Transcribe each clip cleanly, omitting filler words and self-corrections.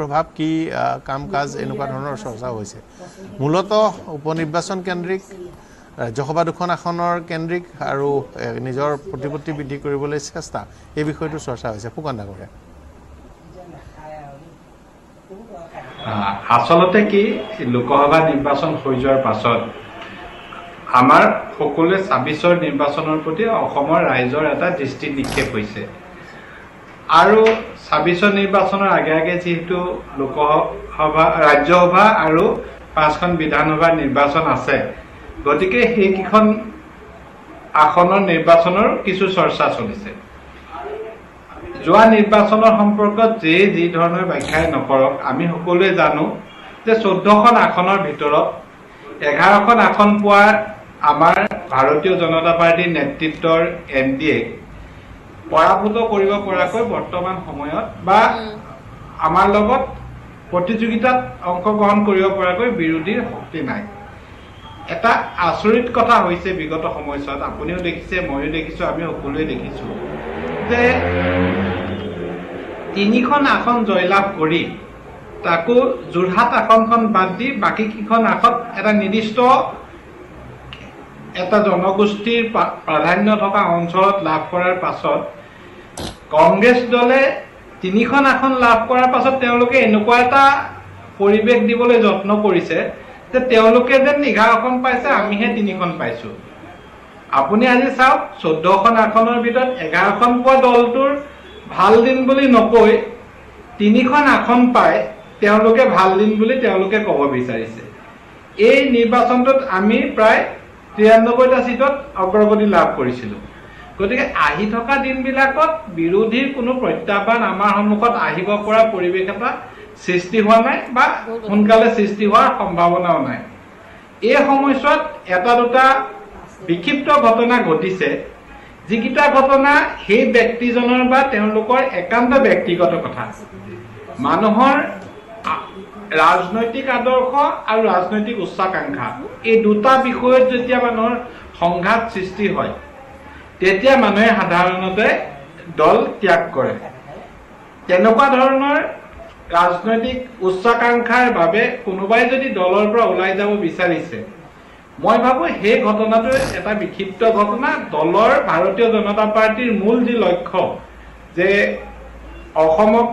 প্ৰভাৱ কি কাম কাজ এনেকুৱা ধৰণৰ চৰ্চা হৈছে মূলত উপনিৰ্বাচন কেন্দ্ৰিক ৰাজ্যসভা দুখন আসনৰ কেন্দ্ৰিক আৰু নিজৰ প্ৰতিপত্তি বৃদ্ধি কৰিবলৈ চেষ্টা এই বিষয়টো চৰ্চা হৈছে ফুকন ডাঙৰীয়া আসলতে কি লোকসভা নিৰ্বাচন হৈ যোৱাৰ পাছত আমাৰ সকলোৱে ২৬ৰ নিৰ্বাচনৰ প্ৰতি অসমৰ ৰাইজৰ এটা দৃষ্টি নিক্ষেপ হৈছে আৰু ২৬ৰ নিৰ্বাচনৰ আগে আগে যেহেতু লোকসভা ৰাজ্যসভা আৰু ৫খন বিধানসভাৰ নিৰ্বাচন আছে গতিকে সেইকেইখন আসনৰ নিৰ্বাচনৰ কিছু চৰ্চা চলিছে যোৱা নিৰ্বাচনৰ সম্পৰ্কত যি ধৰণৰ ব্যাখ্যাই নকৰক আমি সকলোৱে জানো যে ১৪খন আসনৰ ভিতৰত ১১খন আসন পোৱা আমাৰ ভাৰতীয় জনতা পাৰ্টিৰ নেতৃত্বৰ NDA পৰাভূত কৰিব পৰাকৈ বৰ্তমান সময়ত বা আমাৰ লগত প্ৰতিযোগিতাত অংশগ্ৰহণ কৰিব পৰাকৈ বিৰোধীৰ শক্তি নাই এটা আচৰিত কথা হৈছে বিগত সময়ছোৱাত আপুনিও দেখিছে ময়ো দেখিছো আমি সকলোৱে দেখিছো যে ৩খন আসন জয়লাভ কৰি তাকো যোৰহাট আসনখন বাদ দি বাকী কিখন আসন এটা নিৰ্দিষ্ট এটা জনগোষ্ঠীৰ প্ৰাধান্য থকা অঞ্চলত লাভ কৰাৰ পাছত কংগ্ৰেছ দলে ৩খন আসন লাভ কৰাৰ পাছত তেওঁলোকে এনেকুৱা এটা পৰিৱেশ দিবলৈ যত্ন কৰিছে যে তেওঁলোকে যেন ১১খন পাইছে আমিহে ৩খন পাইছো আপুনি আজি চাওক ১৪খন আসনৰ ভিতৰত ১১খন পোৱা দলটোৰ ভাল দিন বুলি নকৈ ৩খন আসন পাই তেওঁলোকে ভাল দিন বুলি তেওঁলোকে ক'ব বিচাৰিছে এই নিৰ্বাচনটোত আমি প্ৰায় ৯৩টা সিটত অগ্ৰগতি লাভ কৰিছিলো গতিকে আহি থকা দিনবিলাকত বিৰোধীৰ কোনো প্ৰত্যাহ্বান আমাৰ সন্মুখত আহিব পৰা পৰিৱেশ এটা সৃষ্টি হোৱা নাই বা সোনকালে সৃষ্টি হোৱাৰ সম্ভাৱনাও নাই এই সময়ছোৱাত এটা দুটা বিক্ষিপ্ত ঘটনা ঘটিছে যিকেইটা ঘটনা সেই ব্যক্তিজনৰ বা তেওঁলোকৰ একান্ত ব্যক্তিগত কথা মানুহৰ ৰাজনৈতিক আদৰ্শ আৰু ৰাজনৈতিক উচ্চাকাংক্ষা এই দুটা বিষয়ত যেতিয়া মানুহৰ সংঘাত সৃষ্টি হয় তেতিয়া মানুহে সাধাৰণতে দল ত্যাগ কৰে তেনেকুৱা ধৰণৰ ৰাজনৈতিক উচ্চাকাংক্ষাৰ বাবে কোনোবাই যদি দলৰ পৰা ওলাই যাব বিচাৰিছে মই ভাবো সেই ঘটনাটো এটা বিক্ষিপ্ত ঘটনা দলৰ ভাৰতীয় জনতা পাৰ্টিৰ মূল যি লক্ষ্য যে অসমক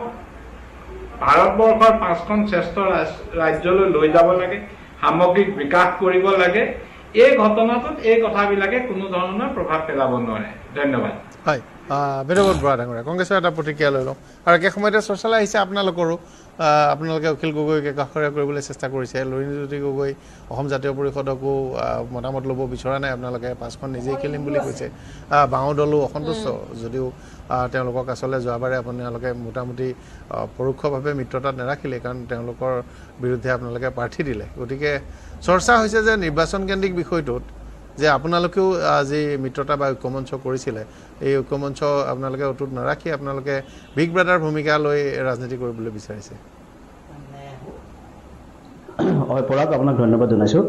ভাৰতবৰ্ষৰ ৫খন শ্ৰেষ্ঠ ৰাজ্যলৈ লৈ যাব লাগে সামগ্ৰিক বিকাশ কৰিব লাগে এই ঘটনাটোত এই কথাবিলাকে কোনো ধৰণৰ প্ৰভাৱ পেলাব নোৱাৰে ধন্যবাদ হয় বেৰবত বৰা ডাঙৰীয়া কংগ্ৰেছৰ এটা প্ৰতিক্ৰিয়া লৈ লওঁ আৰু একে সময়তে চৰ্চালৈ আহিছে আপোনালোকৰো আপোনালোকে অখিল গগৈকে কাষৰীয়া কৰিবলৈ চেষ্টা কৰিছে লুৰিণজ্যোতি গগৈ অসম জাতীয় পৰিষদকো মতামত ল'ব বিচৰা নাই আপোনালোকে ৫খন নিজেই খেলিম বুলি কৈছে বাওঁ দলো অসন্তুষ্ট যদিও তেওঁলোকক আচলতে যোৱাবাৰে আপোনালোকে মোটামুটি পৰোক্ষভাৱে মিত্ৰতাত নাৰাখিলে কাৰণ তেওঁলোকৰ বিৰুদ্ধে আপোনালোকে প্ৰাৰ্থী দিলে গতিকে চৰ্চা হৈছে যে নিৰ্বাচন কেন্দ্ৰিক বিষয়টোত যে আপোনালোকেও আজি মিত্ৰতা বা ঐক্যমঞ্চ কৰিছিলে এই ঐক্যমঞ্চ আপোনালোকে অটুট নাৰাখি আপোনালোকে বিগ ব্ৰাদাৰ ভূমিকা লৈ ৰাজনীতি কৰিবলৈ বিচাৰিছে হয় পৰাগ আপোনাক ধন্যবাদ জনাইছোঁ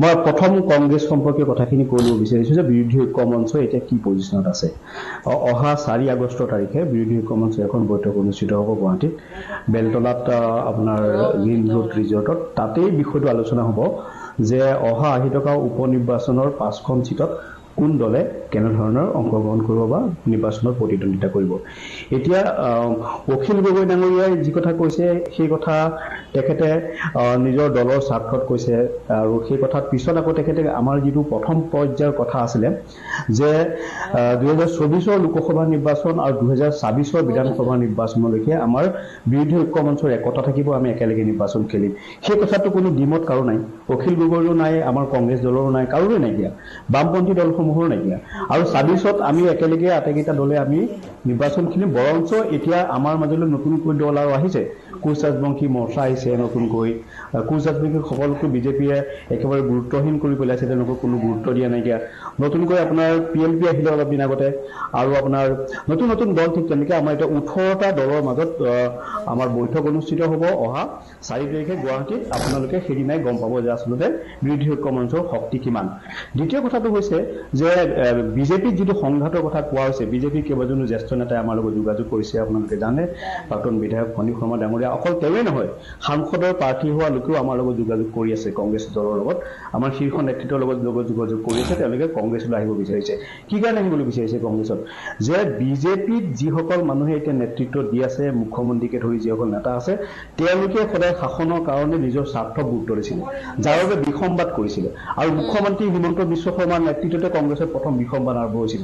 মই প্ৰথম কংগ্ৰেছ সম্পৰ্কীয় কথাখিনি কৈ ল'ব বিচাৰিছোঁ যে বিৰোধী ঐক্যমঞ্চ এতিয়া কি পজিশ্যনত আছে অহা ৪ আগষ্ট তাৰিখে বিৰোধী ঐক্যমঞ্চ এখন বৈঠক অনুষ্ঠিত হ'ব গুৱাহাটীত বেলতলাত আপোনাৰ গ্ৰীণ ৰোড ৰিজৰ্টত তাতেই বিষয়টো আলোচনা হ'ব যে অহা আহি থকা উপনিৰ্বাচনৰ ৫খন সিটত কোন দলে কেনেধৰণৰ অংশগ্ৰহণ কৰিব বা নিৰ্বাচনত প্ৰতিদ্বন্দ্বিতা কৰিব এতিয়া অখিল গগৈ ডাঙৰীয়াই যি কথা কৈছে সেই কথা তেখেতে নিজৰ দলৰ স্বাৰ্থত কৈছে আৰু সেই কথাত পিছত আকৌ তেখেতে আমাৰ যিটো প্ৰথম পৰ্যায়ৰ কথা আছিলে যে ২০২৪ৰ লোকসভা নিৰ্বাচন আৰু ২০২৬ৰ বিধানসভা নিৰ্বাচনলৈকে আমাৰ বিৰোধী ঐক্যমঞ্চৰ একতা থাকিব আমি একেলগে নিৰ্বাচন খেলিম সেই কথাটো কোনো ডিমত কাৰো নাই অখিল গগৈৰো নাই আমাৰ কংগ্ৰেছ দলৰো নাই কাৰোৰে নাইকিয়া বামপন্থী দলসমূহৰ নাইকিয়া আৰু ২৬ত আমি একেলগে আটাইকেইটা দলে আমি নিৰ্বাচন খেলিম বৰঞ্চ এতিয়া আমাৰ মাজলৈ নতুনকৈ দল আৰু আহিছে কোচ ৰাজবংশী মৰ্চা আহিছে নতুনকৈ কোচ ৰাজবংশী সকলোকে বিজেপিয়ে একেবাৰে গুৰুত্বহীন কৰি পেলাইছে তেওঁলোকক কোনো গুৰুত্ব দিয়া নাইকিয়া নতুনকৈ আপোনাৰ PLP আহিলে অলপ দিন আগতে আৰু আপোনাৰ নতুন নতুন দল ঠিক তেনেকৈ আমাৰ এতিয়া ১৮টা দলৰ মাজত আমাৰ বৈঠক অনুষ্ঠিত হ'ব অহা ৪ তাৰিখে গুৱাহাটীত আপোনালোকে সেইদিনাই গম পাব যে আচলতে বিৰোধী ঐক্যমঞ্চৰ শক্তি কিমান দ্বিতীয় কথাটো হৈছে যে বিজেপিত যিটো সংঘাতৰ কথা কোৱা হৈছে বিজেপিৰ কেইবাজনো জ্যেষ্ঠ নেতাই আমাৰ লগত যোগাযোগ কৰিছে আপোনালোকে জানে প্ৰাক্তন বিধায়ক ফণী শৰ্মা ডাঙৰীয়া অকল তেওঁৱে নহয় সাংসদৰ প্ৰাৰ্থী হোৱা লোকেও আমাৰ লগত যোগাযোগ কৰি আছে কংগ্ৰেছ দলৰ লগত আমাৰ শীৰ্ষ নেতৃত্বৰ লগত যোগাযোগ কৰি আছে তেওঁলোকে কংগ্ৰেছলৈ আহিব বিচাৰিছে কি কাৰণে আহিবলৈ বিচাৰিছে কংগ্ৰেছত যে বিজেপিত যিসকল মানুহে এতিয়া নেতৃত্ব দি আছে মুখ্যমন্ত্ৰীকে ধৰি যিসকল নেতা আছে তেওঁলোকে সদায় শাসনৰ কাৰণে নিজৰ স্বাৰ্থ গুৰুত্ব দিছিলে যাৰ বাবে বিসম্বাদ কৰিছিলে আৰু মুখ্যমন্ত্ৰী হিমন্ত বিশ্ব শৰ্মাৰ নেতৃত্বতে কংগ্ৰেছৰ প্ৰথম বিসম্বাদ আৰম্ভ হৈছিল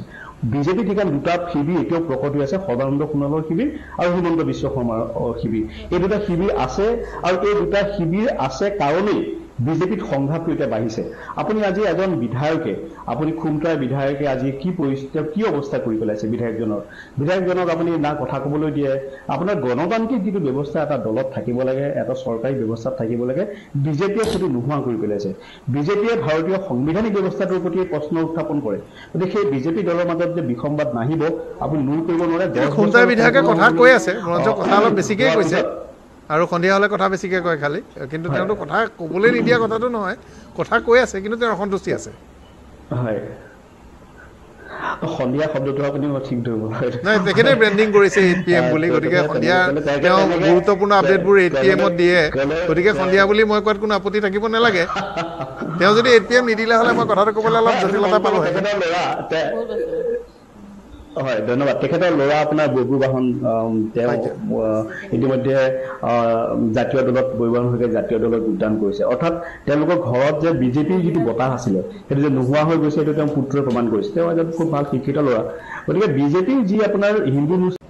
বিজেপি ঠিকান দুটা শিবিৰ এতিয়াও প্ৰকট হৈ আছে সদানন্দ সোণোৱালৰ শিবিৰ আৰু হিমন্ত বিশ্ব শৰ্মাৰ শিবিৰ এই দুটা শিবিৰ আছে আৰু এই দুটা শিবিৰ আছে কাৰণেই বিজেপিত সংঘাতটো এতিয়া বাঢ়িছে আপুনি আজি এজন বিধায়কে আপুনি খুমটাই বিধায়কে আজি কি পৰিস্থিতি কি অৱস্থা কৰি পেলাইছে বিধায়কজনক আপুনি না কথা ক'বলৈ দিয়ে আপোনাৰ গণতান্ত্ৰিক যিটো ব্যৱস্থা এটা দলত থাকিব লাগে এটা চৰকাৰী ব্যৱস্থাত থাকিব লাগে বিজেপিয়ে সেইটো নোহোৱা কৰি পেলাইছে বিজেপিয়ে ভাৰতীয় সাংবিধানিক ব্যৱস্থাটোৰ প্ৰতি প্ৰশ্ন উত্থাপন কৰে গতিকে সেই বিজেপি দলৰ মাজত যে বিসম্বাদ নাহিব আপুনি নুই কৰিব নোৱাৰে খুমটাই বিধায়কে কথা কৈ আছে মঞ্চ কথা অলপ বেছিকৈ কৈছে আৰু সন্ধিয়া হ'লে কথা বেছিকৈ কয় খালি কিন্তু তেওঁতো কথা ক'বলৈ নিদিয়া কথাটো নহয় কথা কৈ আছে কিন্তু তেওঁৰ অসন্তুষ্টি আছে হয় সন্ধিয়া শব্দটো আপুনি ঠিক ধৰিব নাই তেখেতে ব্ৰেণ্ডিং কৰিছে 8 PM বুলি গতিকে সন্ধিয়া তেওঁ গুৰুত্বপূৰ্ণ আপডেটবোৰ 8 PM-ত দিয়ে গতিকে সন্ধিয়া বুলি মই কোৱাত কোনো আপত্তি থাকিব নালাগে তেওঁ যদি 8 PM নিদিলে হ'লে মই কথাটো ক'বলৈ অলপ জটিলতা পালোঁহেঁতেন হয় ধন্যবাদ তেখেতৰ ল'ৰা আপোনাৰ ববুবাহন তেওঁ ইতিমধ্যে জাতীয় দলত ববুবাহন হৈ জাতীয় দলত যোগদান কৰিছে অৰ্থাৎ তেওঁলোকৰ ঘৰত যে বিজেপিৰ যিটো বতাহ আছিলে সেইটো যে নোহোৱা হৈ গৈছে সেইটো তেওঁ পুত্ৰই প্ৰমাণ কৰিছে তেওঁ এজন খুব ভাল শিক্ষিত ল'ৰা গতিকে বিজেপিৰ যি আপোনাৰ হিন্দু আছে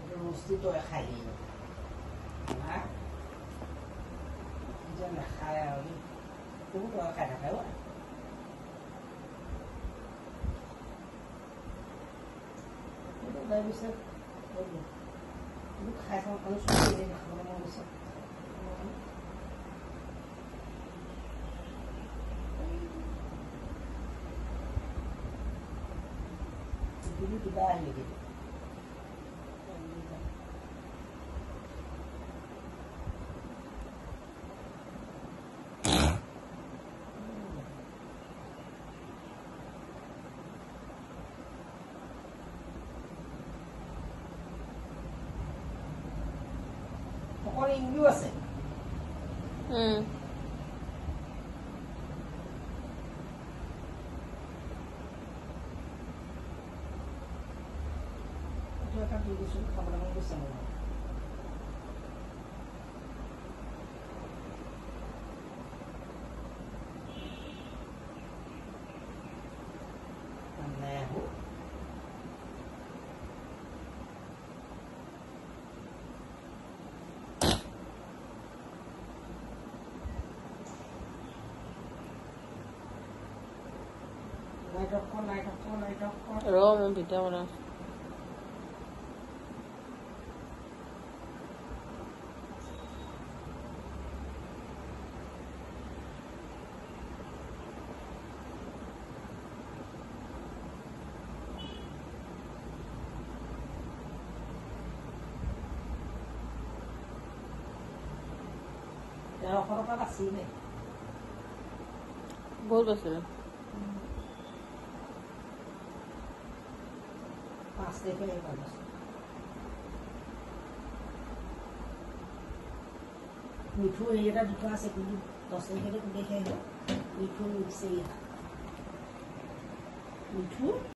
Ro mon pita wala. Ya orang apa sih ni? Bol basile. দেখে নেই মানুষ মিঠু এটা দুটো আছে কিন্তু 10 তারিখে দেখে মিঠু মিঠু